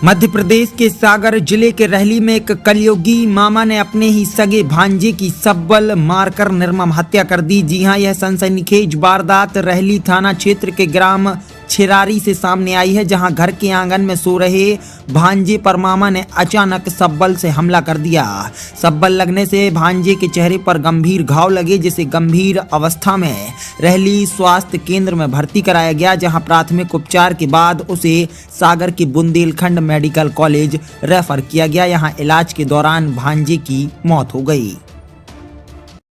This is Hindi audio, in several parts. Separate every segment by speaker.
Speaker 1: मध्य प्रदेश के सागर जिले के रहली में एक कलयुगी मामा ने अपने ही सगे भांजे की सब्बल मारकर निर्मम हत्या कर दी। जी हां, यह सनसनीखेज वारदात रहली थाना क्षेत्र के ग्राम छिरारी से सामने आई है, जहां घर के आंगन में सो रहे भांजे पर मामा ने अचानक सब्बल से हमला कर दिया। सब्बल लगने से भांजे के चेहरे पर गंभीर घाव लगे, जिसे गंभीर अवस्था में रहली स्वास्थ्य केंद्र में भर्ती कराया गया, जहां प्राथमिक उपचार के बाद उसे सागर के बुंदेलखंड मेडिकल कॉलेज रेफर किया गया। यहां इलाज के दौरान भांजे की मौत हो गई।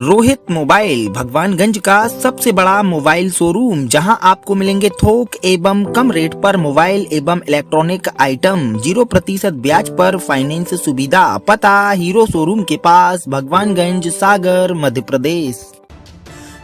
Speaker 1: रोहित मोबाइल भगवानगंज का सबसे बड़ा मोबाइल शोरूम, जहां आपको मिलेंगे थोक एवं कम रेट पर मोबाइल एवं इलेक्ट्रॉनिक आइटम, 0% ब्याज पर फाइनेंस सुविधा। पता हीरो शोरूम के पास, भगवानगंज, सागर, मध्य प्रदेश।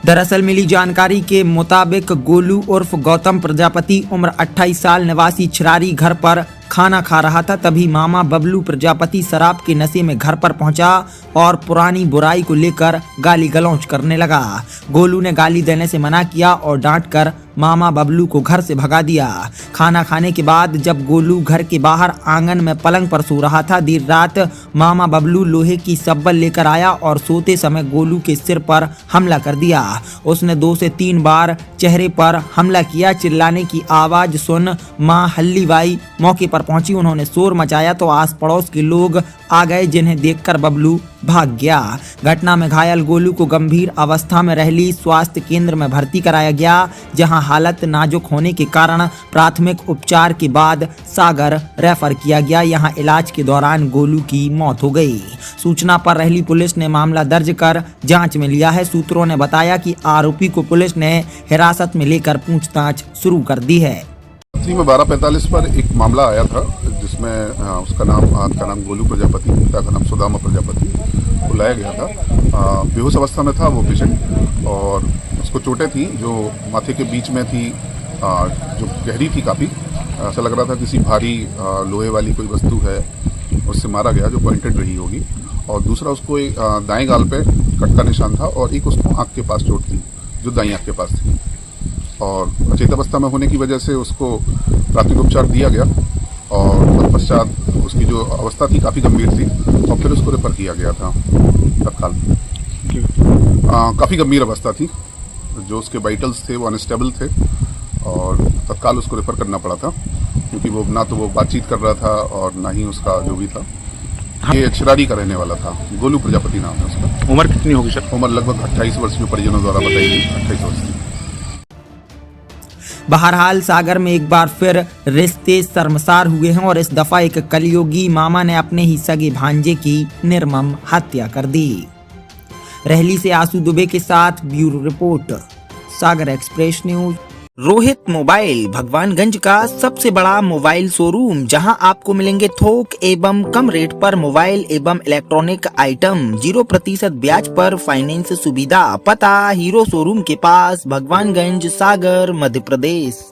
Speaker 1: दरअसल मिली जानकारी के मुताबिक गोलू उर्फ गौतम प्रजापति उम्र 28 साल निवासी छिरारी घर पर खाना खा रहा था। तभी मामा बबलू प्रजापति शराब के नशे में घर पर पहुंचा और पुरानी बुराई को लेकर गाली गलौज करने लगा। गोलू ने गाली देने से मना किया और डांटकर मामा बबलू को घर से भगा दिया। खाना खाने के बाद जब गोलू घर के बाहर आंगन में पलंग पर सो रहा था, देर रात मामा बबलू लोहे की सब्बल लेकर आया और सोते समय गोलू के सिर पर हमला कर दिया। उसने 2 से 3 बार चेहरे पर हमला किया। चिल्लाने की आवाज सुन मां हल्ली बाई मौके पर पहुंची। उन्होंने शोर मचाया तो आस पड़ोस के लोग आ गए, जिन्हें देखकर बबलू भाग गया। घटना में घायल गोलू को गंभीर अवस्था में रहली स्वास्थ्य केंद्र में भर्ती कराया गया, जहां हालत नाजुक होने के कारण प्राथमिक उपचार के बाद सागर रेफर किया गया। यहां इलाज के दौरान गोलू की मौत हो गई। सूचना पर रहली पुलिस ने मामला दर्ज कर जांच में लिया है। सूत्रों ने बताया कि आरोपी को पुलिस ने हिरासत में लेकर पूछताछ शुरू कर दी है।
Speaker 2: में 12:45 पर एक मामला आया था, जिसमें उसका नाम गोलू प्रजापति, पिता का नाम सुदामा प्रजापति को लाया गया था। बेहोश अवस्था में था वो पेशेंट, और उसको चोटें थी जो माथे के बीच में थी, जो गहरी थी काफ़ी। ऐसा लग रहा था किसी भारी लोहे वाली कोई वस्तु है उससे मारा गया, जो पॉइंटेड रही होगी। और दूसरा, उसको एक दाएं गाल पे कट का निशान था और एक उसको आँख के पास चोट थी, जो दाईं आँख के पास थी। और अचेत अवस्था में होने की वजह से उसको प्राथमिक उपचार दिया गया और तत्पश्चात उसकी जो अवस्था थी काफ़ी गंभीर थी, और फिर उसको रेफर किया गया था तत्काल। काफ़ी गंभीर अवस्था थी, जो उसके वाइटल्स थे वो अनस्टेबल थे, और तत्काल उसको रेफर करना पड़ा था, क्योंकि वो ना तो वो बातचीत कर रहा था और ना ही उसका जो भी था। ये छिरारी का रहने वाला था, गोलू प्रजापति नाम है उसका।
Speaker 3: उम्र कितनी होगी सर?
Speaker 2: उम्र लगभग 28 वर्ष जो परिजनों द्वारा बताई गई, 28 वर्ष की।
Speaker 1: बहरहाल सागर में एक बार फिर रिश्ते शर्मसार हुए हैं और इस दफा एक कलयुगी मामा ने अपने ही सगे भांजे की निर्मम हत्या कर दी। रहली से आसू दुबे के साथ bureau report, Sagar Express News. Rohit mobile Bhagwanganj का सबसे बड़ा मोबाइल शोरूम, जहां आपको मिलेंगे थोक एवं कम रेट पर मोबाइल एवं इलेक्ट्रॉनिक आइटम, 0% ब्याज पर फाइनेंस सुविधा। पता हीरो शोरूम के पास, भगवानगंज, सागर, मध्य प्रदेश।